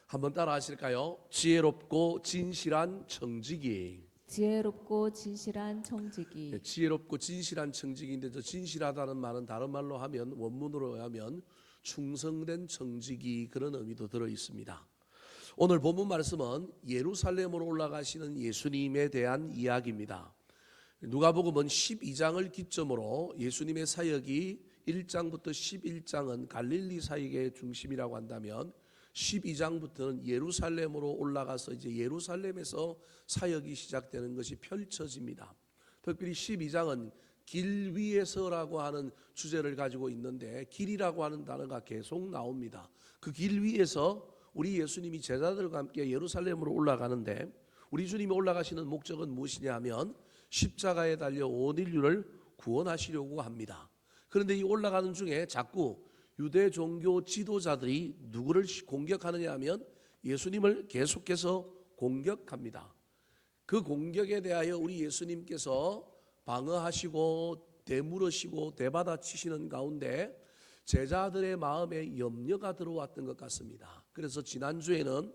한번 따라 하실까요? 지혜롭고 진실한 청지기. 지혜롭고 진실한 청지기. 지혜롭고 진실한 청지기인데, 저 진실하다는 말은 다른 말로 하면, 원문으로 하면 충성된 청지기, 그런 의미도 들어 있습니다. 오늘 본문 말씀은 예루살렘으로 올라가시는 예수님에 대한 이야기입니다. 누가복음은 12장을 기점으로 예수님의 사역이 1장부터 11장은 갈릴리 사역의 중심이라고 한다면, 12장부터는 예루살렘으로 올라가서 이제 예루살렘에서 사역이 시작되는 것이 펼쳐집니다. 특별히 12장은 길 위에서라고 하는 주제를 가지고 있는데, 길이라고 하는 단어가 계속 나옵니다. 그 길 위에서 우리 예수님이 제자들과 함께 예루살렘으로 올라가는데, 우리 주님이 올라가시는 목적은 무엇이냐 하면 십자가에 달려 온 인류를 구원하시려고 합니다. 그런데 이 올라가는 중에 자꾸 유대 종교 지도자들이 누구를 공격하느냐 하면 예수님을 계속해서 공격합니다. 그 공격에 대하여 우리 예수님께서 방어하시고 대물으시고 대받아치시는 가운데 제자들의 마음에 염려가 들어왔던 것 같습니다. 그래서 지난주에는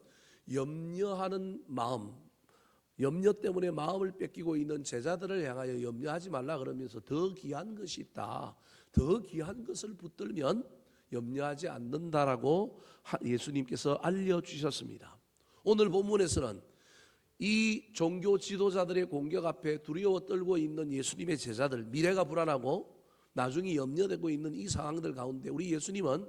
염려하는 마음, 염려 때문에 마음을 뺏기고 있는 제자들을 향하여 염려하지 말라 그러면서 더 귀한 것이 있다, 더 귀한 것을 붙들면 염려하지 않는다라고 예수님께서 알려주셨습니다. 오늘 본문에서는 이 종교 지도자들의 공격 앞에 두려워 떨고 있는 예수님의 제자들, 미래가 불안하고 나중에 염려되고 있는 이 상황들 가운데 우리 예수님은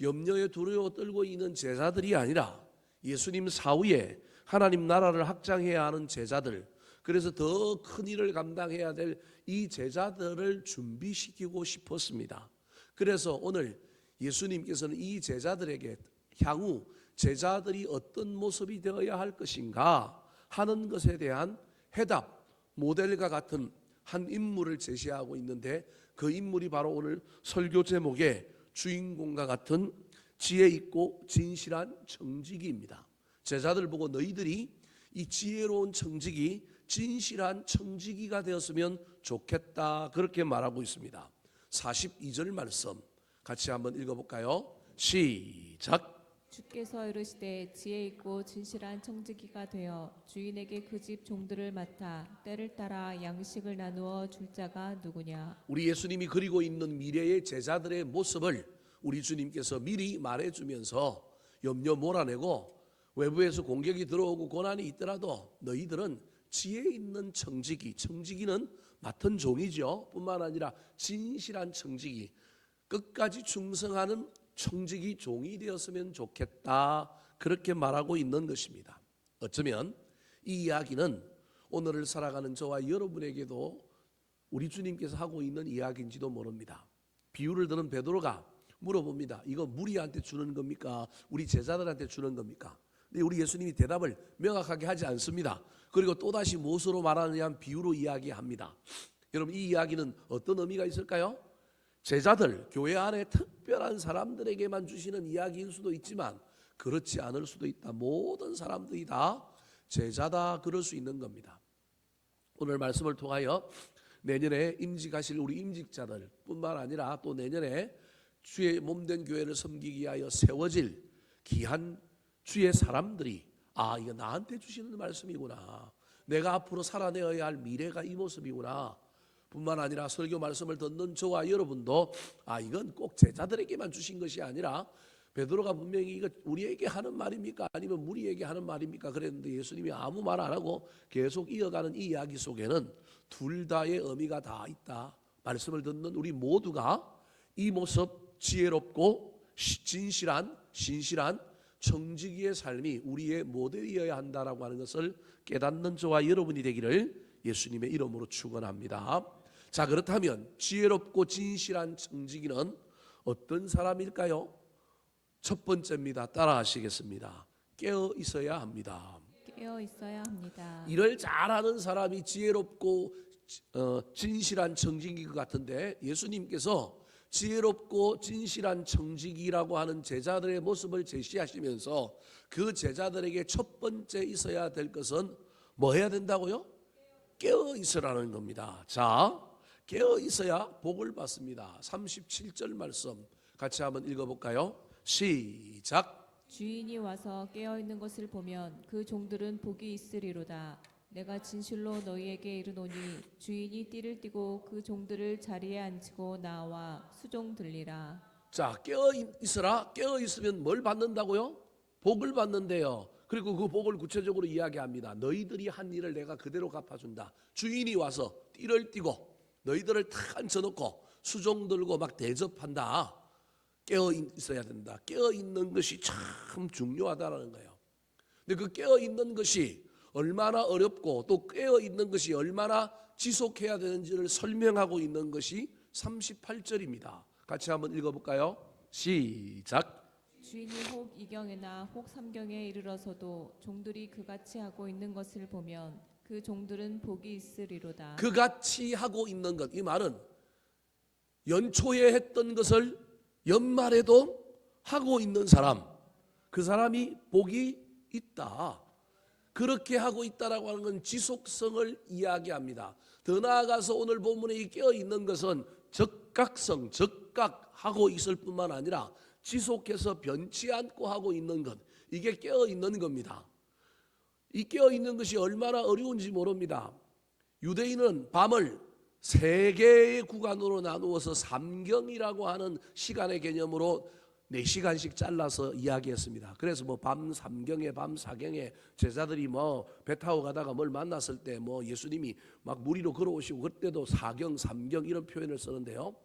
염려에 두려워 떨고 있는 제자들이 아니라 예수님 사후에 하나님 나라를 확장해야 하는 제자들, 그래서 더 큰 일을 감당해야 될 이 제자들을 준비시키고 싶었습니다. 그래서 오늘 예수님께서는 이 제자들에게 향후 제자들이 어떤 모습이 되어야 할 것인가 하는 것에 대한 해답, 모델과 같은 한 인물을 제시하고 있는데, 그 인물이 바로 오늘 설교 제목의 주인공과 같은 지혜 있고 진실한 청지기입니다. 제자들 보고 너희들이 이 지혜로운 청지기, 진실한 청지기가 되었으면 좋겠다, 그렇게 말하고 있습니다. 42절 말씀 같이 한번 읽어볼까요? 시작. 주께서 이르시되 지혜 있고 진실한 청지기가 되어 주인에게 그 집 종들을 맡아 때를 따라 양식을 나누어 줄 자가 누구냐. 우리 예수님이 그리고 있는 미래의 제자들의 모습을 우리 주님께서 미리 말해주면서 염려 몰아내고, 외부에서 공격이 들어오고 고난이 있더라도 너희들은 지혜 있는 청지기, 청지기는 맡은 종이죠. 뿐만 아니라 진실한 청지기, 끝까지 충성하는 청지기 종이 되었으면 좋겠다, 그렇게 말하고 있는 것입니다. 어쩌면 이 이야기는 오늘을 살아가는 저와 여러분에게도 우리 주님께서 하고 있는 이야기인지도 모릅니다. 비유를 드는 베드로가 물어봅니다. 이거 무리한테 주는 겁니까? 우리 제자들한테 주는 겁니까? 근데 우리 예수님이 대답을 명확하게 하지 않습니다. 그리고 또다시 무엇으로 말하느냐 하면 비유로 이야기합니다. 여러분, 이 이야기는 어떤 의미가 있을까요? 제자들, 교회 안에 특별한 사람들에게만 주시는 이야기일 수도 있지만 그렇지 않을 수도 있다. 모든 사람들이 다 제자다, 그럴 수 있는 겁니다. 오늘 말씀을 통하여 내년에 임직하실 우리 임직자들 뿐만 아니라 또 내년에 주의 몸된 교회를 섬기기 위하여 세워질 귀한 주의 사람들이, 아, 이거 나한테 주시는 말씀이구나, 내가 앞으로 살아내어야 할 미래가 이 모습이구나, 뿐만 아니라 설교 말씀을 듣는 저와 여러분도 아, 이건 꼭 제자들에게만 주신 것이 아니라 베드로가 분명히 이거 우리에게 하는 말입니까? 아니면 무리에게 하는 말입니까? 그랬는데 예수님이 아무 말 안 하고 계속 이어가는 이 이야기 속에는 둘 다의 의미가 다 있다. 말씀을 듣는 우리 모두가 이 모습, 지혜롭고 진실한, 신실한 청지기의 삶이 우리의 모델이어야 한다라고 하는 것을 깨닫는 저와 여러분이 되기를 예수님의 이름으로 축원합니다. 자, 그렇다면 지혜롭고 진실한 청지기는 어떤 사람일까요? 첫 번째입니다. 따라 하시겠습니다. 깨어 있어야 합니다. 깨어 있어야 합니다. 일을 잘하는 사람이 지혜롭고 진실한 청지기 같은데, 예수님께서 지혜롭고 진실한 청지기라고 하는 제자들의 모습을 제시하시면서 그 제자들에게 첫 번째 있어야 될 것은 뭐 해야 된다고요? 깨어 있으라는 겁니다. 자, 깨어 있어야 복을 받습니다. 37절 말씀 같이 한번 읽어볼까요? 시작. 주인이 와서 깨어 있는 것을 보면 그 종들은 복이 있으리로다. 내가 진실로 너희에게 이르노니 주인이 띠를 띠고 그 종들을 자리에 앉히고 나와 수종 들리라. 자, 깨어 있으라. 깨어 있으면 뭘 받는다고요? 복을 받는데요. 그리고 그 복을 구체적으로 이야기합니다. 너희들이 한 일을 내가 그대로 갚아준다. 주인이 와서 띠를 띠고 너희들을 탁 앉혀놓고 수종 들고 막 대접한다. 깨어 있어야 된다. 깨어 있는 것이 참 중요하다라는 거예요. 근데 그 깨어 있는 것이 얼마나 어렵고 또 깨어 있는 것이 얼마나 지속해야 되는지를 설명하고 있는 것이 38절입니다. 같이 한번 읽어볼까요? 시작. 주인이 혹 2경에나 혹 3경에 이르러서도 종들이 그같이 하고 있는 것을 보면 그 종들은 복이 있으리로다. 그같이 하고 있는 것, 이 말은 연초에 했던 것을 연말에도 하고 있는 사람, 그 사람이 복이 있다. 그렇게 하고 있다라고 하는 건 지속성을 이야기합니다. 더 나아가서 오늘 본문에 이 깨어 있는 것은 적각성, 적각하고 있을 뿐만 아니라 지속해서 변치 않고 하고 있는 것, 이게 깨어 있는 겁니다. 이 깨어 있는 것이 얼마나 어려운지 모릅니다. 유대인은 밤을 세 개의 구간으로 나누어서 삼경이라고 하는 시간의 개념으로 4시간씩 잘라서 이야기했습니다. 그래서 뭐 밤 3경에 밤 4경에 제자들이 뭐 배 타고 가다가 뭘 만났을 때 뭐 예수님이 막 무리로 걸어오시고 그때도 4경, 3경 이런 표현을 쓰는데요.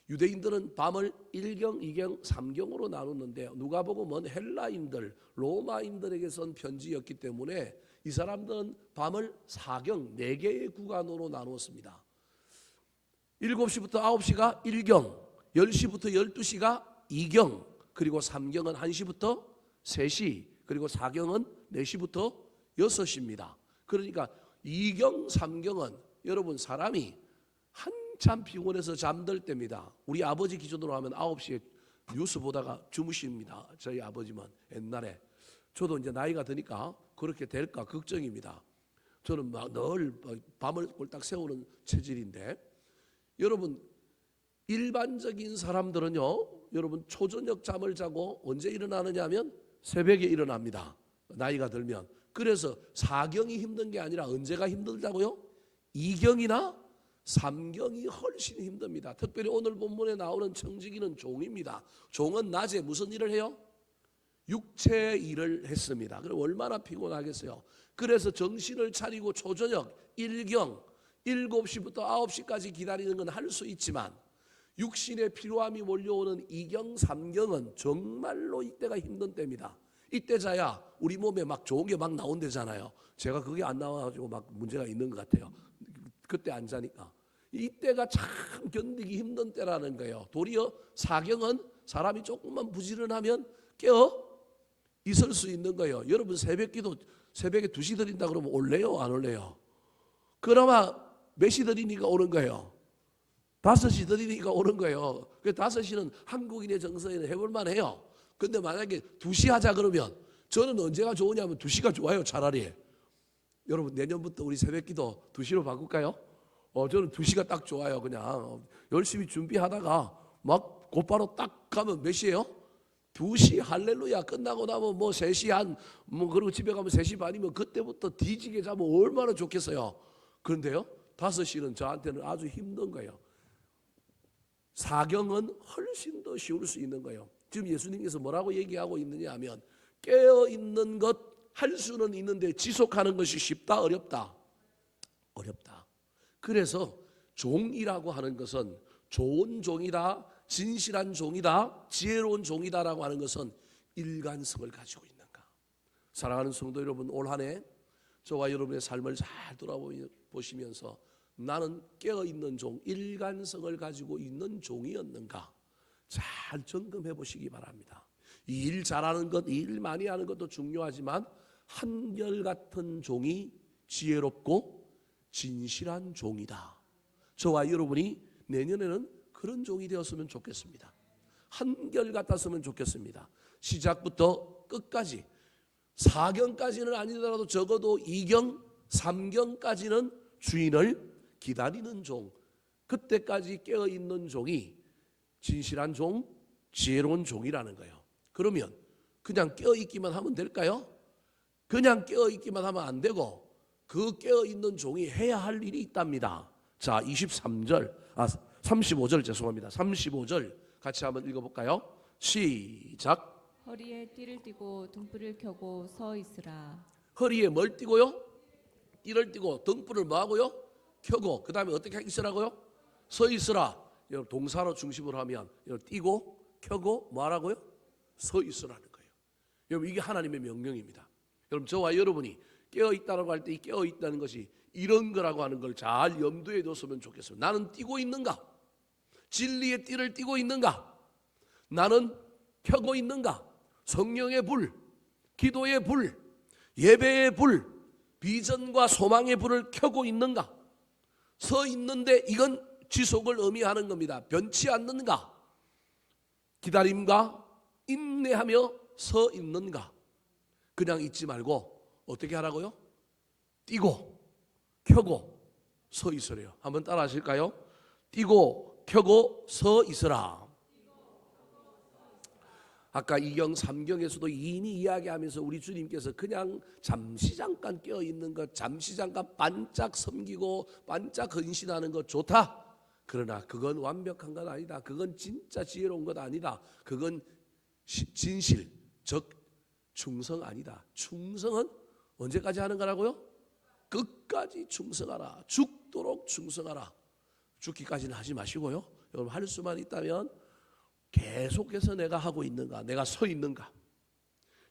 유대인들은 밤을 1경, 2경, 3경으로 나눴는데요. 누가복음은 헬라인들, 로마인들에게 쓴 편지였기 때문에 이 사람들은 밤을 4경, 4개의 구간으로 나누었습니다. 7시부터 9시가 1경, 10시부터 12시가 2경, 그리고 3경은 1시부터 3시, 그리고 4경은 4시부터 6시입니다. 그러니까 2경, 3경은 여러분 사람이 한참 피곤해서 잠들 때입니다. 우리 아버지 기준으로 하면 9시에 뉴스 보다가 주무십니다. 저희 아버지만 옛날에. 저도 이제 나이가 드니까 그렇게 될까 걱정입니다. 저는 막 늘 밤을 꼴딱 세우는 체질인데, 여러분 일반적인 사람들은요, 여러분 초저녁 잠을 자고 언제 일어나느냐 하면 새벽에 일어납니다. 나이가 들면. 그래서 4경이 힘든 게 아니라 언제가 힘들다고요? 2경이나 3경이 훨씬 힘듭니다. 특별히 오늘 본문에 나오는 청지기는 종입니다. 종은 낮에 무슨 일을 해요? 육체 일을 했습니다. 그럼 얼마나 피곤하겠어요. 그래서 정신을 차리고 초저녁 1경 7시부터 9시까지 기다리는 건 할 수 있지만 육신의 피로함이 몰려오는 2경, 3경은 정말로 이때가 힘든 때입니다. 이때 자야 우리 몸에 막 좋은 게 막 나온대잖아요. 제가 그게 안 나와가지고 막 문제가 있는 것 같아요. 그때 안 자니까. 이때가 참 견디기 힘든 때라는 거예요. 도리어 4경은 사람이 조금만 부지런하면 깨어 있을 수 있는 거예요. 여러분 새벽기도 새벽에 2시 드린다 그러면 올래요? 안 올래요? 그나마 몇 시 드리니까 오는 거예요? 5시 드리니까 오는 거예요. 그 5시는 한국인의 정서에는 해볼만 해요. 근데 만약에 2시 하자 그러면 저는 언제가 좋으냐면 2시가 좋아요. 차라리. 여러분 내년부터 우리 새벽기도 2시로 바꿀까요? 저는 2시가 딱 좋아요. 그냥 열심히 준비하다가 막 곧바로 딱 가면 몇 시예요? 2시 할렐루야 끝나고 나면 뭐 3시 그리고 집에 가면 3시 반이면 그때부터 뒤지게 자면 얼마나 좋겠어요. 그런데요 5시는 저한테는 아주 힘든 거예요. 4경은 훨씬 더 쉬울 수 있는 거예요. 지금 예수님께서 뭐라고 얘기하고 있느냐 하면 깨어있는 것 할 수는 있는데 지속하는 것이 쉽다 어렵다? 어렵다. 그래서 종이라고 하는 것은 좋은 종이다, 진실한 종이다, 지혜로운 종이다라고 하는 것은 일관성을 가지고 있는가. 사랑하는 성도 여러분, 올 한 해 저와 여러분의 삶을 잘 돌아보시면서 나는 깨어있는 종, 일관성을 가지고 있는 종이었는가 잘 점검해 보시기 바랍니다. 이 일 잘하는 것, 이 일 많이 하는 것도 중요하지만 한결같은 종이 지혜롭고 진실한 종이다. 저와 여러분이 내년에는 그런 종이 되었으면 좋겠습니다. 한결같았으면 좋겠습니다. 시작부터 끝까지 4경까지는 아니더라도 적어도 2경, 3경까지는 주인을 기다리는 종, 그때까지 깨어 있는 종이 진실한 종, 지혜로운 종이라는 거예요. 그러면 그냥 깨어 있기만 하면 될까요? 그냥 깨어 있기만 하면 안 되고 그 깨어 있는 종이 해야 할 일이 있답니다. 자, 35절 죄송합니다. 35절 같이 한번 읽어볼까요? 시작. 허리에 띠를 띠고 등불을 켜고 서 있으라. 허리에 뭘 띠고요? 띠를 띠고 등불을 뭐 하고요? 켜고 그 다음에 어떻게 있으라고요? 서 있으라. 여러분 동사로 중심으로 하면 여러분 띠고 켜고 뭐 하라고요? 서 있으라는 거예요. 여러분 이게 하나님의 명령입니다. 여러분 저와 여러분이 깨어있다라고 할 때 이 깨어있다는 것이 이런 거라고 하는 걸 잘 염두에 뒀으면 좋겠습니다. 나는 띠고 있는가? 진리의 띠를 띠고 있는가? 나는 켜고 있는가? 성령의 불, 기도의 불, 예배의 불, 비전과 소망의 불을 켜고 있는가? 서 있는데 이건 지속을 의미하는 겁니다. 변치 않는가? 기다림과 인내하며 서 있는가? 그냥 있지 말고 어떻게 하라고요? 뛰고 켜고 서 있으래요. 한번 따라 하실까요? 뛰고 켜고 서 있으라. 아까 2경 3경에서도 이미 이야기하면서 우리 주님께서 그냥 잠시 잠깐 깨어있는 것, 잠시 잠깐 반짝 섬기고 반짝 헌신하는 것 좋다. 그러나 그건 완벽한 건 아니다. 그건 진짜 지혜로운 것 아니다. 그건 진실, 즉 충성 아니다. 충성은 언제까지 하는 거라고요? 끝까지 충성하라. 죽도록 충성하라. 죽기까지는 하지 마시고요. 여러분 할 수만 있다면 계속해서 내가 하고 있는가, 내가 서 있는가.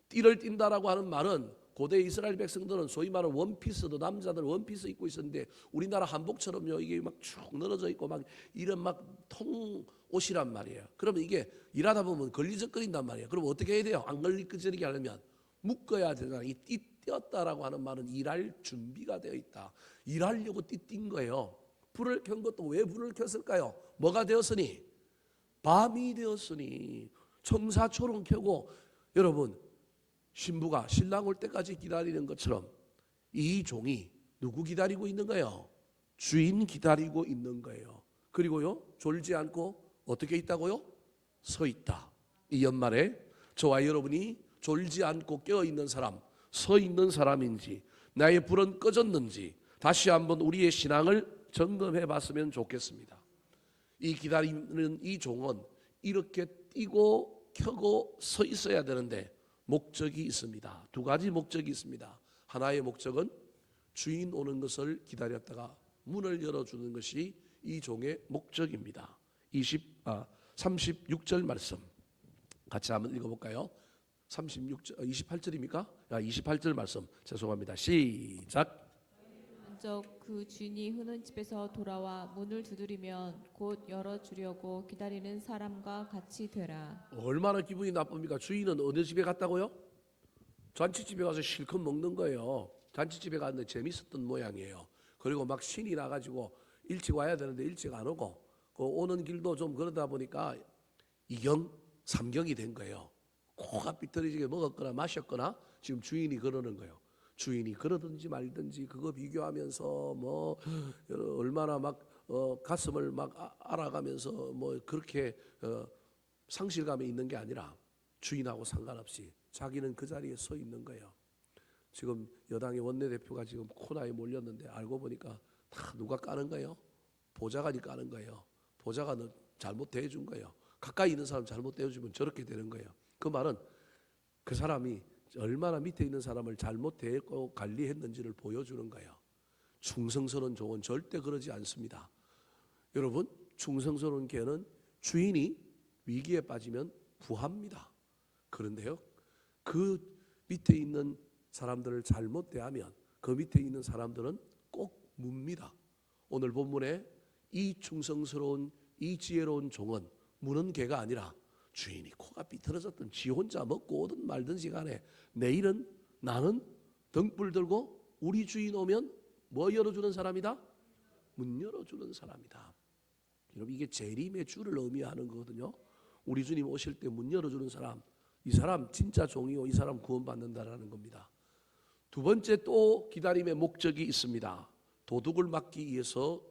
띠를 띈다라고 하는 말은 고대 이스라엘 백성들은 소위 말하는 원피스도 남자들 원피스 입고 있었는데 우리나라 한복처럼요 이게 막 쭉 늘어져 있고 막 이런 막 통옷이란 말이에요. 그러면 이게 일하다 보면 걸리적거린단 말이에요. 그럼 어떻게 해야 돼요? 안 걸리적거리게 하려면 묶어야 되잖아요. 이 띠 띄었다라고 하는 말은 일할 준비가 되어 있다. 일하려고 띠 띈 거예요. 불을 켠 것도 왜 불을 켰을까요? 뭐가 되었으니? 밤이 되었으니 청사초롱 켜고 여러분 신부가 신랑 올 때까지 기다리는 것처럼 이 종이 누구 기다리고 있는 거예요? 주인 기다리고 있는 거예요. 그리고요 졸지 않고 어떻게 있다고요? 서 있다. 이 연말에 저와 여러분이 졸지 않고 깨어있는 사람, 서 있는 사람인지 나의 불은 꺼졌는지 다시 한번 우리의 신앙을 점검해 봤으면 좋겠습니다. 이 기다리는 이 종은 이렇게 뛰고 켜고 서 있어야 되는데 목적이 있습니다. 두 가지 목적이 있습니다. 하나의 목적은 주인 오는 것을 기다렸다가 문을 열어주는 것이 이 종의 목적입니다. 36절 말씀 같이 한번 읽어볼까요? 28절입니까? 28절 말씀 죄송합니다. 시작. 먼저 그 주인이 흐는 집에서 돌아와 문을 두드리면 곧 열어주려고 기다리는 사람과 같이 되라. 얼마나 기분이 나쁩니까? 주인은 어느 집에 갔다고요? 잔치집에 가서 실컷 먹는 거예요. 잔치집에 갔는데 재밌었던 모양이에요. 그리고 막 신이 나가지고 일찍 와야 되는데 일찍 안 오고 그 오는 길도 좀 그러다 보니까 2경 3경이 된 거예요. 코가 삐뚤어지게 먹었거나 마셨거나 지금 주인이 그러는 거예요. 주인이 그러든지 말든지 그거 비교하면서 뭐 얼마나 막 가슴을 막 알아가면서 뭐 그렇게 상실감에 있는 게 아니라 주인하고 상관없이 자기는 그 자리에 서 있는 거예요. 지금 여당의 원내대표가 지금 코너에 몰렸는데 알고 보니까 다 누가 까는 거예요? 보좌관이 까는 거예요. 보좌관은 잘못 대해준 거예요. 가까이 있는 사람 잘못 대해주면 저렇게 되는 거예요. 그 말은 그 사람이 얼마나 밑에 있는 사람을 잘못 대했고 관리했는지를 보여주는 거예요. 충성스러운 종은 절대 그러지 않습니다. 여러분 충성스러운 개는 주인이 위기에 빠지면 구합니다. 그런데요 그 밑에 있는 사람들을 잘못 대하면 그 밑에 있는 사람들은 꼭 묻니다. 오늘 본문에 이 충성스러운 이 지혜로운 종은 무는 개가 아니라 주인이 코가 삐뚤어졌든 지 혼자 먹고 오든 말든지 간에 내일은 나는 등불 들고 우리 주인 오면 뭐 열어주는 사람이다? 문 열어주는 사람이다. 여러분 이게 재림의 주를 의미하는 거거든요. 우리 주님 오실 때 문 열어주는 사람, 이 사람 진짜 종이요 이 사람 구원받는다라는 겁니다. 두 번째 또 기다림의 목적이 있습니다. 도둑을 막기 위해서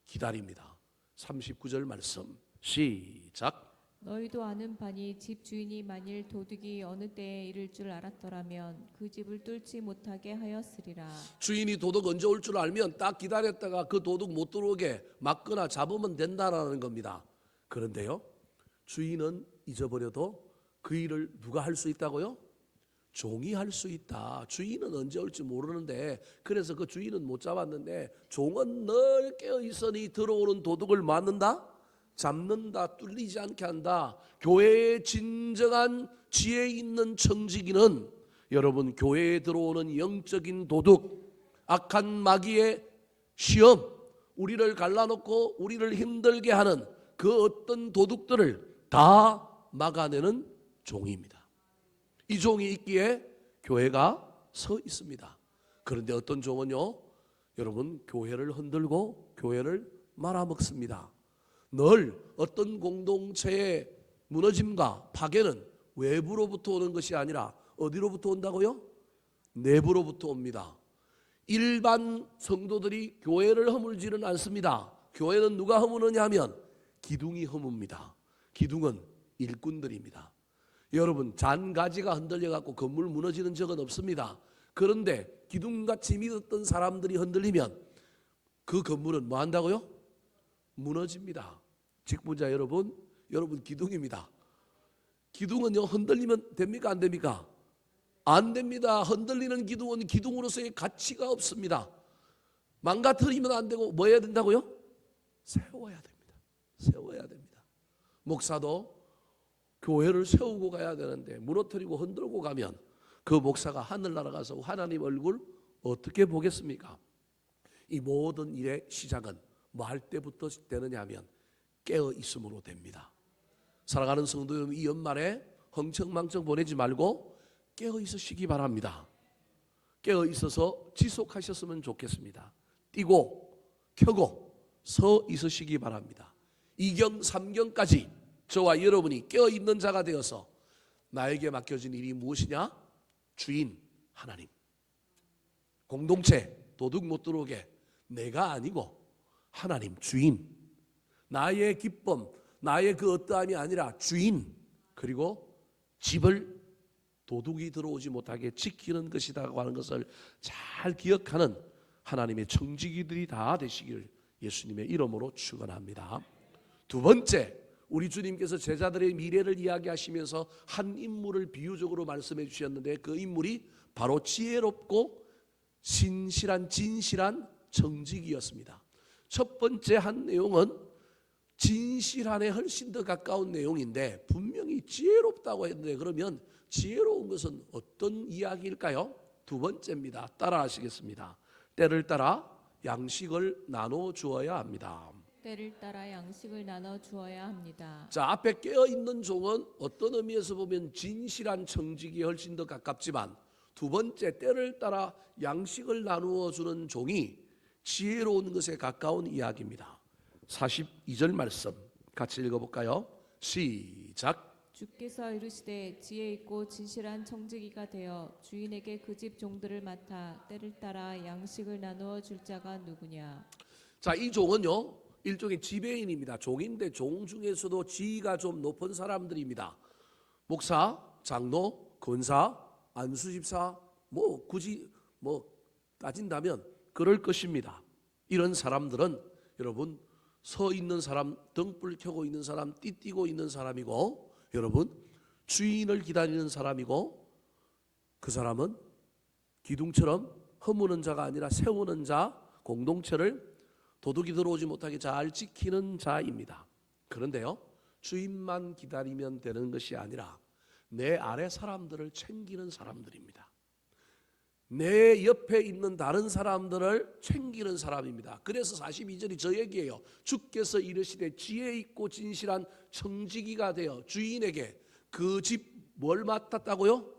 기다립니다. 39절 말씀 시작. 너희도 아는 바니 집 주인이 만일 도둑이 어느 때에 이를 줄 알았더라면 그 집을 뚫지 못하게 하였으리라. 주인이 도둑 언제 올 줄 알면 딱 기다렸다가 그 도둑 못 들어오게 막거나 잡으면 된다라는 겁니다. 그런데요, 주인은 잊어버려도 그 일을 누가 할 수 있다고요? 종이 할 수 있다. 주인은 언제 올지 모르는데, 그래서 그 주인은 못 잡았는데 종은 늘 깨어 있으니 들어오는 도둑을 맞는다, 잡는다, 뚫리지 않게 한다. 교회의 진정한 지혜 있는 청지기는 여러분, 교회에 들어오는 영적인 도둑, 악한 마귀의 시험, 우리를 갈라놓고 우리를 힘들게 하는 그 어떤 도둑들을 다 막아내는 종입니다. 이 종이 있기에 교회가 서 있습니다. 그런데 어떤 종은요, 여러분, 교회를 흔들고 교회를 말아먹습니다. 늘 어떤 공동체의 무너짐과 파괴는 외부로부터 오는 것이 아니라 어디로부터 온다고요? 내부로부터 옵니다. 일반 성도들이 교회를 허물지는 않습니다. 교회는 누가 허무느냐 하면 기둥이 허뭅니다. 기둥은 일꾼들입니다. 여러분, 잔가지가 흔들려 갖고 건물 무너지는 적은 없습니다. 그런데 기둥같이 믿었던 사람들이 흔들리면 그 건물은 뭐 한다고요? 무너집니다. 직분자 여러분 기둥입니다. 기둥은요, 흔들리면 됩니까, 안 됩니까? 안 됩니다. 흔들리는 기둥은 기둥으로서의 가치가 없습니다. 망가뜨리면 안 되고 뭐 해야 된다고요? 세워야 됩니다. 세워야 됩니다. 목사도 교회를 세우고 가야 되는데 무너뜨리고 흔들고 가면 그 목사가 하늘 날아가서 하나님 얼굴 어떻게 보겠습니까? 이 모든 일의 시작은 뭐 할 때부터 되느냐 하면 깨어 있음으로 됩니다. 사랑하는 성도 여러분, 이 연말에 흥청망청 보내지 말고 깨어 있으시기 바랍니다. 깨어 있어서 지속하셨으면 좋겠습니다. 뛰고 켜고 서 있으시기 바랍니다. 2경 3경까지 저와 여러분이 깨어 있는 자가 되어서 나에게 맡겨진 일이 무엇이냐? 주인 하나님, 공동체 도둑 못 들어오게 내가 아니고 하나님 주인, 나의 기쁨, 나의 그 어떠함이 아니라 주인, 그리고 집을 도둑이 들어오지 못하게 지키는 것이라고 하는 것을 잘 기억하는 하나님의 청지기들이 다 되시길 예수님의 이름으로 축원합니다. 두 번째, 우리 주님께서 제자들의 미래를 이야기하시면서 한 인물을 비유적으로 말씀해 주셨는데 그 인물이 바로 지혜롭고 진실한 청지기였습니다. 첫 번째 한 내용은 진실한에 훨씬 더 가까운 내용인데 분명히 지혜롭다고 했는데, 그러면 지혜로운 것은 어떤 이야기일까요? 두 번째입니다. 따라 하시겠습니다. 때를 따라 양식을 나눠 주어야 합니다. 때를 따라 양식을 나눠 주어야 합니다. 자, 앞에 깨어있는 종은 어떤 의미에서 보면 진실한 청지기에 훨씬 더 가깝지만, 두 번째 때를 따라 양식을 나누어 주는 종이 지혜로운 것에 가까운 이야기입니다. 42절 말씀 같이 읽어볼까요? 시작. 주께서 이르시되 지혜 있고 진실한 청지기가 되어 주인에게 그 집 종들을 맡아 때를 따라 양식을 나누어 줄 자가 누구냐. 자, 이 종은요, 일종의 지배인입니다. 종인데 종 중에서도 지위가 좀 높은 사람들입니다. 목사, 장로, 권사, 안수집사, 굳이 따진다면 그럴 것입니다. 이런 사람들은 여러분 서 있는 사람, 등불 켜고 있는 사람, 띠띠고 있는 사람이고, 여러분 주인을 기다리는 사람이고, 그 사람은 기둥처럼 허무는 자가 아니라 세우는 자, 공동체를 도둑이 들어오지 못하게 잘 지키는 자입니다. 그런데요, 주인만 기다리면 되는 것이 아니라 내 아래 사람들을 챙기는 사람들입니다. 내 옆에 있는 다른 사람들을 챙기는 사람입니다. 그래서 42절이 저 얘기예요. 주께서 이르시되 지혜 있고 진실한 청지기가 되어 주인에게 그 집 뭘 맡았다고요?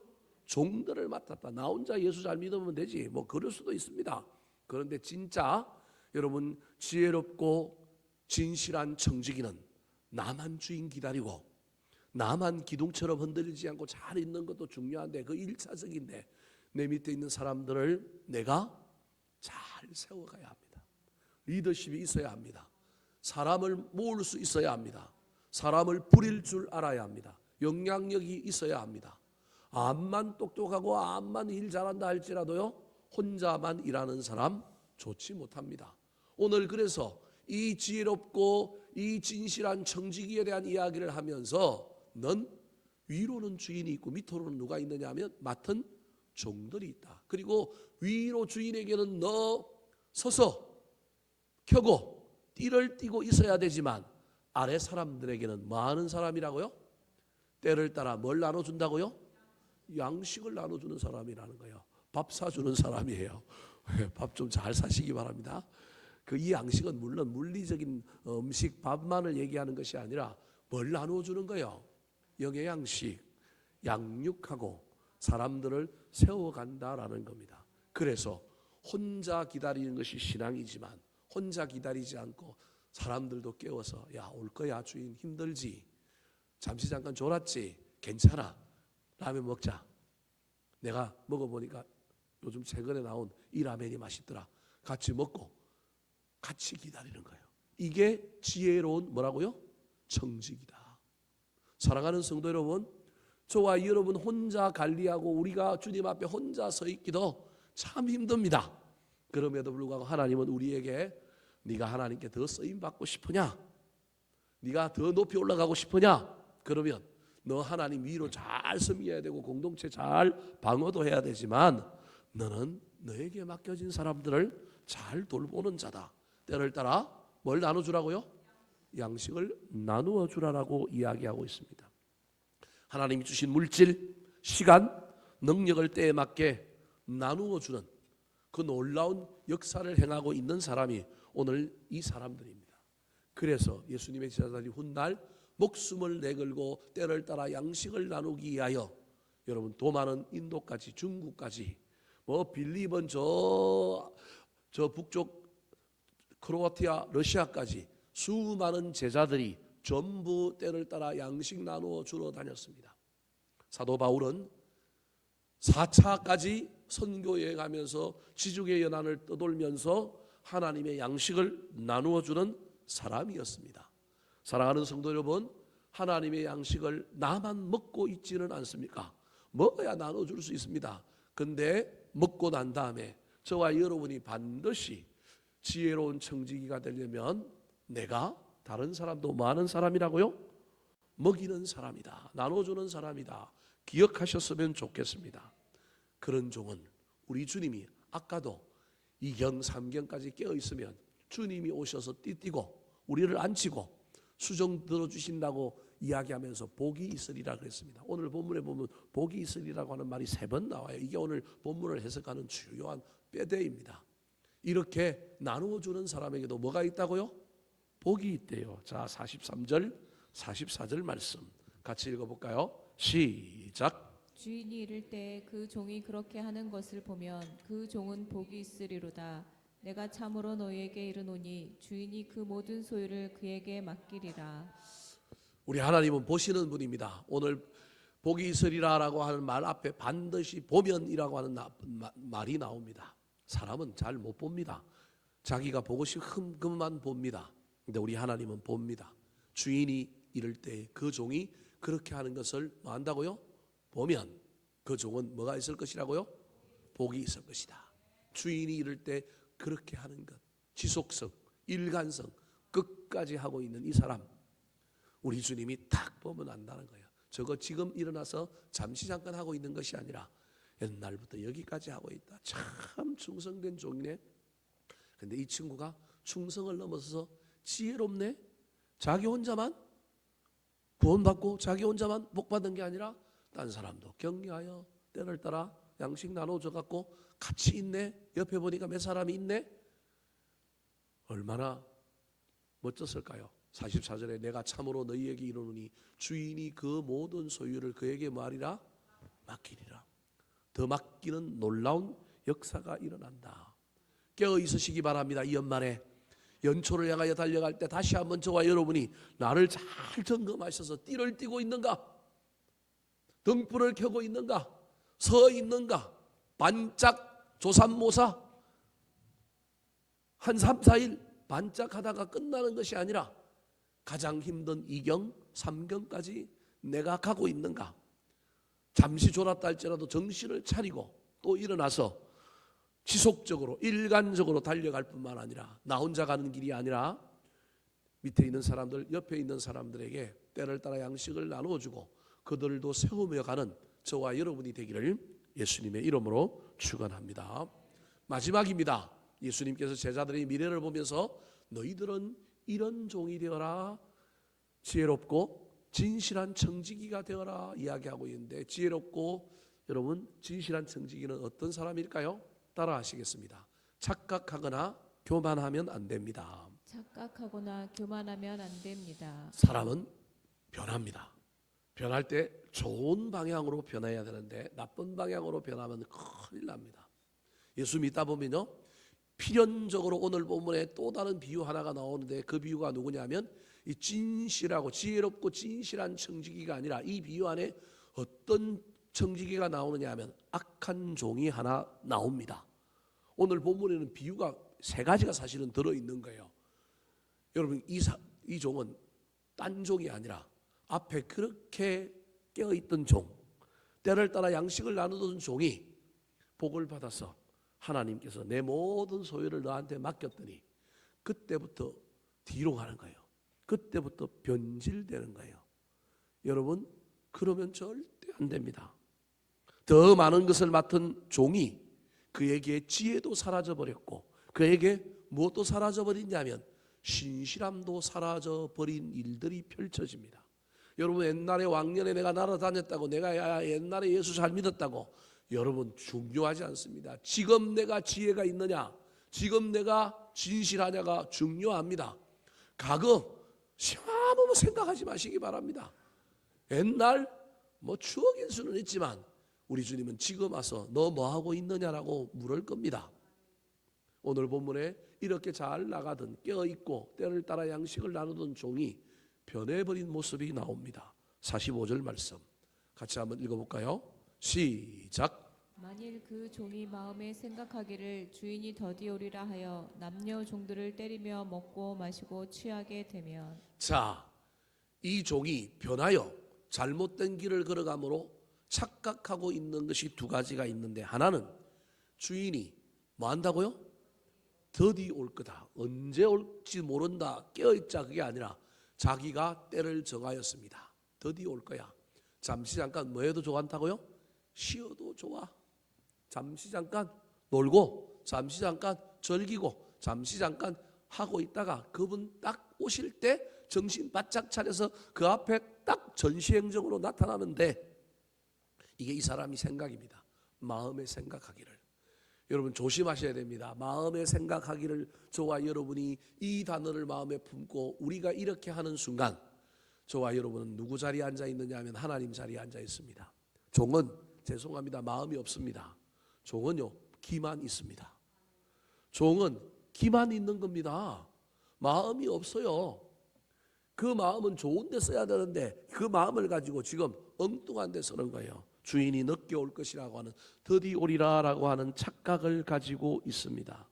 종들을 맡았다. 나 혼자 예수 잘 믿으면 되지, 그럴 수도 있습니다. 그런데 진짜 여러분 지혜롭고 진실한 청지기는 나만 주인 기다리고 나만 기둥처럼 흔들리지 않고 잘 있는 것도 중요한데 그 1차적인데 내 밑에 있는 사람들을 내가 잘 세워가야 합니다. 리더십이 있어야 합니다. 사람을 모을 수 있어야 합니다. 사람을 부릴 줄 알아야 합니다. 영향력이 있어야 합니다. 암만 똑똑하고 암만 일 잘한다 할지라도요, 혼자만 일하는 사람 좋지 못합니다. 오늘 그래서 이 지혜롭고 이 진실한 청지기에 대한 이야기를 하면서 넌 위로는 주인이 있고 밑으로는 누가 있느냐 하면 맡은 종들이 있다. 그리고 위로 주인에게는 너 서서 켜고 띠를 띠고 있어야 되지만 아래 사람들에게는 뭐 하는 사람이라고요? 때를 따라 뭘 나눠준다고요? 양식을 나눠주는 사람이라는 거예요. 밥 사주는 사람이에요. 밥 좀 잘 사시기 바랍니다. 이 양식은 물론 물리적인 음식 밥만을 얘기하는 것이 아니라 뭘 나눠주는 거예요? 영의 양식, 양육하고 사람들을 세워간다라는 겁니다. 그래서 혼자 기다리는 것이 신앙이지만 혼자 기다리지 않고 사람들도 깨워서 야, 올 거야 주인, 힘들지, 잠시 잠깐 졸았지, 괜찮아, 라면 먹자. 내가 먹어보니까 요즘 최근에 나온 이 라면이 맛있더라. 같이 먹고 같이 기다리는 거예요. 이게 지혜로운 뭐라고요? 청직이다. 사랑하는 성도 여러분, 저와 여러분 혼자 관리하고 우리가 주님 앞에 혼자 서 있기도 참 힘듭니다. 그럼에도 불구하고 하나님은 우리에게 네가 하나님께 더 쓰임 받고 싶으냐? 네가 더 높이 올라가고 싶으냐? 그러면 너 하나님 위로 잘 섬겨야 되고 공동체 잘 방어도 해야 되지만 너는 너에게 맡겨진 사람들을 잘 돌보는 자다. 때를 따라 뭘 나눠주라고요? 양식을 나누어 주라라고 이야기하고 있습니다. 하나님이 주신 물질, 시간, 능력을 때에 맞게 나누어 주는 그 놀라운 역사를 행하고 있는 사람이 오늘 이 사람들입니다. 그래서 예수님의 제자들이 훗날 목숨을 내걸고 때를 따라 양식을 나누기 위하여 여러분 도 많은 인도까지 중국까지 빌리번 저 북쪽 크로아티아 러시아까지 수많은 제자들이 전부 때를 따라 양식 나누어 주러 다녔습니다. 사도 바울은 4차까지 선교 여행하면서 지중해 연안을 떠돌면서 하나님의 양식을 나누어 주는 사람이었습니다. 사랑하는 성도 여러분, 하나님의 양식을 나만 먹고 있지는 않습니까? 먹어야 나눠줄 수 있습니다. 근데 먹고 난 다음에 저와 여러분이 반드시 지혜로운 청지기가 되려면 내가 다른 사람도 많은 사람이라고요? 먹이는 사람이다. 나눠주는 사람이다. 기억하셨으면 좋겠습니다. 그런 종은 우리 주님이 아까도 2경 3경까지 깨어있으면 주님이 오셔서 띠띠고 우리를 앉히고 수종 들어주신다고 이야기하면서 복이 있으리라 그랬습니다. 오늘 본문에 보면 복이 있으리라고 하는 말이 3번 나와요. 이게 오늘 본문을 해석하는 주요한 뼈대입니다. 이렇게 나누어주는 사람에게도 뭐가 있다고요? 복이 있대요. 자, 43절 44절 말씀 같이 읽어볼까요? 시작. 주인이 이를 때 그 종이 그렇게 하는 것을 보면 그 종은 복이 있으리로다. 내가 참으로 너희에게 이르노니 주인이 그 모든 소유를 그에게 맡기리라. 우리 하나님은 보시는 분입니다. 오늘 복이 있으리라라고 하는 말 앞에 반드시 보면이라고 하는 말이 나옵니다. 사람은 잘 못 봅니다. 자기가 보고 싶은 것만 봅니다. 근데 우리 하나님은 봅니다. 주인이 이를 때 그 종이 그렇게 하는 것을 뭐 한다고요? 보면 그 종은 뭐가 있을 것이라고요? 복이 있을 것이다. 주인이 이를 때 그렇게 하는 것, 지속성, 일관성 끝까지 하고 있는 이 사람, 우리 주님이 딱 보면 안다는 거예요. 저거 지금 일어나서 잠시 잠깐 하고 있는 것이 아니라 옛날부터 여기까지 하고 있다. 참 충성된 종이네. 근데 이 친구가 충성을 넘어서서 지혜롭네. 자기 혼자만 구원받고 자기 혼자만 복받은 게 아니라 딴 사람도 격려하여 때를 따라 양식 나눠줘 갖고 같이 있네. 옆에 보니까 몇 사람이 있네. 얼마나 멋졌을까요? 44절에 내가 참으로 너희에게 이르노니 주인이 그 모든 소유를 그에게 말이라 맡기리라. 더 맡기는 놀라운 역사가 일어난다. 깨어 있으시기 바랍니다. 이 연말에 연초를 향하여 달려갈 때 다시 한번 저와 여러분이 나를 잘 점검하셔서 띠를 띠고 있는가? 등불을 켜고 있는가? 서 있는가? 반짝 조삼모사 한 3, 4일 반짝하다가 끝나는 것이 아니라 가장 힘든 2경, 3경까지 내가 가고 있는가? 잠시 졸았다 할지라도 정신을 차리고 또 일어나서 지속적으로 일관적으로 달려갈 뿐만 아니라 나 혼자 가는 길이 아니라 밑에 있는 사람들, 옆에 있는 사람들에게 때를 따라 양식을 나누어주고 그들도 세우며 가는 저와 여러분이 되기를 예수님의 이름으로 축원합니다. 마지막입니다. 예수님께서 제자들의 미래를 보면서 너희들은 이런 종이 되어라, 지혜롭고 진실한 청지기가 되어라 이야기하고 있는데, 지혜롭고 여러분 진실한 청지기는 어떤 사람일까요? 따라 하시겠습니다. 착각하거나 교만하면 안 됩니다. 착각하거나 교만하면 안 됩니다. 사람은 변합니다. 변할 때 좋은 방향으로 변해야 되는데 나쁜 방향으로 변하면 큰일 납니다. 예수 믿다 보면요, 필연적으로 오늘 본문에 또 다른 비유 하나가 나오는데 그 비유가 누구냐면 이 진실하고 지혜롭고 진실한 청지기가 아니라 이 비유 안에 어떤 청지기가 나오느냐 하면 악한 종이 하나 나옵니다. 오늘 본문에는 비유가 3가지가 사실은 들어있는 거예요. 여러분 이 종은 딴 종이 아니라 앞에 그렇게 깨어있던 종, 때를 따라 양식을 나누던 종이 복을 받아서 하나님께서 내 모든 소유를 너한테 맡겼더니 그때부터 뒤로 가는 거예요. 그때부터 변질되는 거예요. 여러분 그러면 절대 안 됩니다. 더 많은 것을 맡은 종이 그에게 지혜도 사라져버렸고 그에게 무엇도 사라져버리냐면 신실함도 사라져버린 일들이 펼쳐집니다. 여러분 옛날에 왕년에 내가 날아다녔다고, 내가 옛날에 예수 잘 믿었다고, 여러분 중요하지 않습니다. 지금 내가 지혜가 있느냐, 지금 내가 진실하냐가 중요합니다. 과거 아무 생각하지 마시기 바랍니다. 옛날 추억일 수는 있지만 우리 주님은 지금 와서 너 뭐하고 있느냐라고 물을 겁니다. 오늘 본문에 이렇게 잘 나가던 깨어있고 때를 따라 양식을 나누던 종이 변해버린 모습이 나옵니다. 45절 말씀 같이 한번 읽어볼까요? 시작. 만일 그 종이 마음에 생각하기를 주인이 더디오리라 하여 남녀 종들을 때리며 먹고 마시고 취하게 되면, 자, 이 종이 변하여 잘못된 길을 걸어가므로 착각하고 있는 것이 2가지가 있는데, 하나는 주인이 뭐 한다고요? 더디 올 거다, 언제 올지 모른다, 깨어있자, 그게 아니라 자기가 때를 정하였습니다. 더디 올 거야. 잠시 잠깐 뭐 해도 좋아한다고요? 쉬어도 좋아. 잠시 잠깐 놀고, 잠시 잠깐 즐기고, 잠시 잠깐 하고 있다가 그분 딱 오실 때 정신 바짝 차려서 그 앞에 딱 전시행정으로 나타나면 돼. 이게 이 사람이 생각입니다. 마음에 생각하기를. 여러분 조심하셔야 됩니다. 마음에 생각하기를, 저와 여러분이 이 단어를 마음에 품고 우리가 이렇게 하는 순간 저와 여러분은 누구 자리에 앉아 있느냐 하면 하나님 자리에 앉아 있습니다. 종은 죄송합니다, 마음이 없습니다. 종은요 기만 있습니다. 종은 기만 있는 겁니다. 마음이 없어요. 그 마음은 좋은 데 써야 되는데 그 마음을 가지고 지금 엉뚱한 데 쓰는 거예요. 주인이 늦게 올 것이라고 하는, 더디 오리라라고 하는 착각을 가지고 있습니다.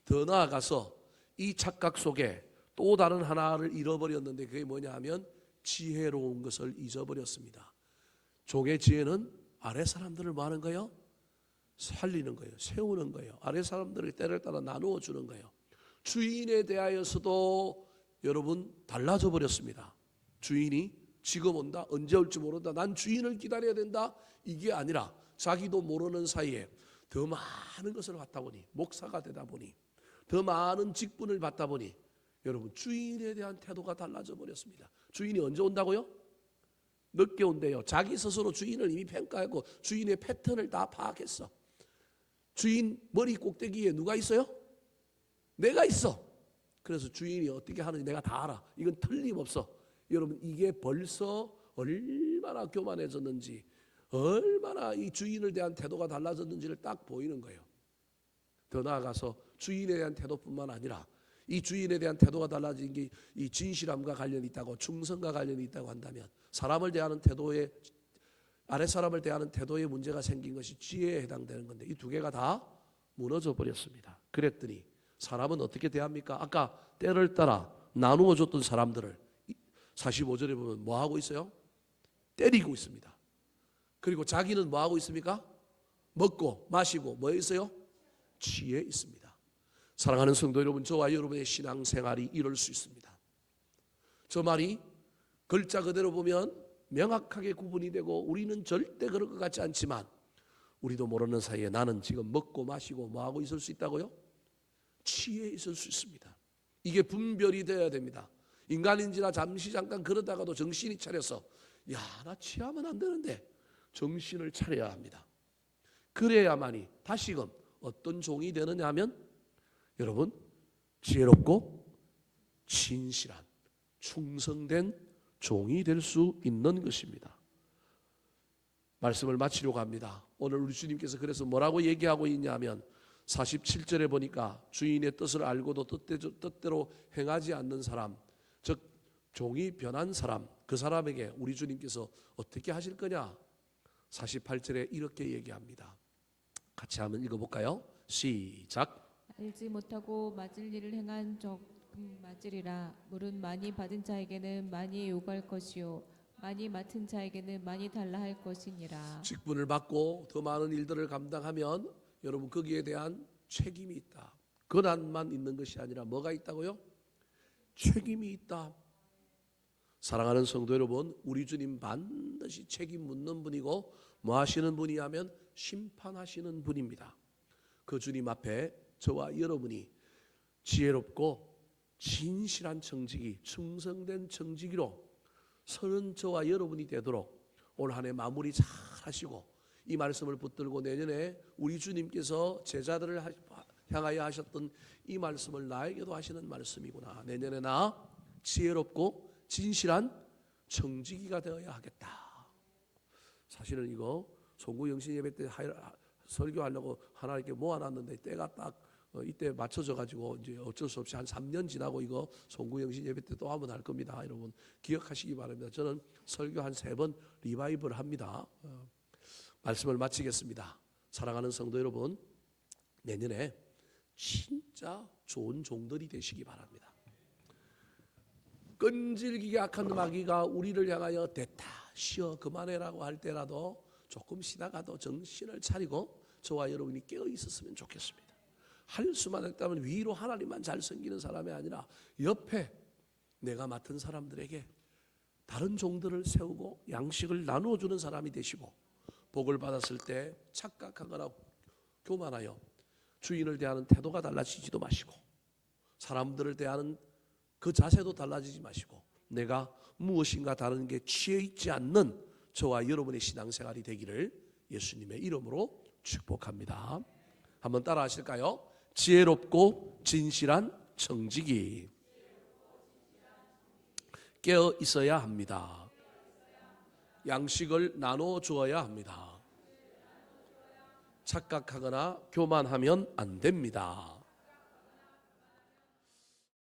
더 나아가서 이 착각 속에 또 다른 하나를 잃어버렸는데 그게 뭐냐 하면 지혜로운 것을 잊어버렸습니다. 종의 지혜는 아래 사람들을 뭐 하는 거예요? 살리는 거예요. 세우는 거예요. 아래 사람들의 때를 따라 나누어 주는 거예요. 주인에 대하여서도 여러분 달라져 버렸습니다. 주인이 지금 온다, 언제 올지 모른다, 난 주인을 기다려야 된다, 이게 아니라 자기도 모르는 사이에 더 많은 것을 받다 보니, 목사가 되다 보니, 더 많은 직분을 받다 보니 여러분 주인에 대한 태도가 달라져 버렸습니다. 주인이 언제 온다고요? 늦게 온대요. 자기 스스로 주인을 이미 평가하고 주인의 패턴을 다 파악했어. 주인 머리 꼭대기에 누가 있어요? 내가 있어. 그래서 주인이 어떻게 하는지 내가 다 알아. 이건 틀림없어. 여러분 이게 벌써 얼마나 교만해졌는지, 얼마나 이 주인을 대한 태도가 달라졌는지를 딱 보이는 거예요. 더 나아가서 주인에 대한 태도뿐만 아니라 이 주인에 대한 태도가 달라진 게 이 진실함과 관련이 있다고, 충성과 관련이 있다고 한다면 사람을 대하는 태도에, 아래 사람을 대하는 태도에 문제가 생긴 것이 지혜에 해당되는 건데 이 2개가 다 무너져 버렸습니다. 그랬더니 사람은 어떻게 대합니까? 아까 때를 따라 나누어 줬던 사람들을 45절에 보면 뭐 하고 있어요? 때리고 있습니다. 그리고 자기는 뭐 하고 있습니까? 먹고 마시고 뭐에 있어요? 취해 있습니다. 사랑하는 성도 여러분, 저와 여러분의 신앙생활이 이럴 수 있습니다. 저 말이 글자 그대로 보면 명확하게 구분이 되고 우리는 절대 그럴 것 같지 않지만 우리도 모르는 사이에 나는 지금 먹고 마시고 뭐 하고 있을 수 있다고요? 취해 있을 수 있습니다. 이게 분별이 되어야 됩니다. 인간인지라 잠시 잠깐 그러다가도 정신이 차려서 야, 나 취하면 안 되는데 정신을 차려야 합니다. 그래야만이 다시금 어떤 종이 되느냐 하면 여러분 지혜롭고 진실한 충성된 종이 될 수 있는 것입니다. 말씀을 마치려고 합니다. 오늘 우리 주님께서 그래서 뭐라고 얘기하고 있냐면 47절에 보니까 주인의 뜻을 알고도 뜻대로 행하지 않는 사람, 즉 종이 변한 사람, 그 사람에게 우리 주님께서 어떻게 하실 거냐? 48절에 이렇게 얘기합니다. 같이 한번 읽어볼까요? 시작. 알지 못하고 맞을 일을 행한 적 맞으리라. 물은 많이 받은 자에게는 많이 요구할 것이요 많이 맡은 자에게는 많이 달라 할 것이니라. 직분을 받고 더 많은 일들을 감당하면 여러분 거기에 대한 책임이 있다. 권한만 있는 것이 아니라 뭐가 있다고요? 책임이 있다. 사랑하는 성도 여러분, 우리 주님 반드시 책임 묻는 분이고 뭐 하시는 분이냐면 심판하시는 분입니다. 그 주님 앞에 저와 여러분이 지혜롭고 진실한 청지기, 충성된 청지기로 서는 저와 여러분이 되도록 올 한 해 마무리 잘 하시고 이 말씀을 붙들고 내년에 우리 주님께서 제자들을 향하여 하셨던 이 말씀을 나에게도 하시는 말씀이구나. 내년에 나 지혜롭고 진실한 청지기가 되어야 하겠다. 사실은 이거 송구영신 예배 때 설교하려고 하나 이렇게 모아놨는데 때가 딱 이때 맞춰져 가지고 이제 어쩔 수 없이 한 3년 지나고 이거 송구영신 예배 때 또 한번 할 겁니다. 여러분 기억하시기 바랍니다. 저는 설교 한 3번 리바이벌 합니다. 말씀을 마치겠습니다. 사랑하는 성도 여러분, 내년에 진짜 좋은 종들이 되시기 바랍니다. 끈질기게 악한 마귀가 우리를 향하여 됐다 쉬어 그만해라고 할 때라도 조금 쉬다가도 정신을 차리고 저와 여러분이 깨어 있었으면 좋겠습니다. 할 수만 했다면 위로 하나님만 잘 섬기는 사람이 아니라 옆에 내가 맡은 사람들에게 다른 종들을 세우고 양식을 나누어 주는 사람이 되시고 복을 받았을 때 착각하거나 교만하여 주인을 대하는 태도가 달라지지도 마시고 사람들을 대하는 그 자세도 달라지지 마시고 내가 무엇인가 다른 게 취해 있지 않는 저와 여러분의 신앙생활이 되기를 예수님의 이름으로 축복합니다. 한번 따라 하실까요? 지혜롭고 진실한 청지기 깨어 있어야 합니다. 양식을 나눠 주어야 합니다. 착각하거나 교만하면 안 됩니다.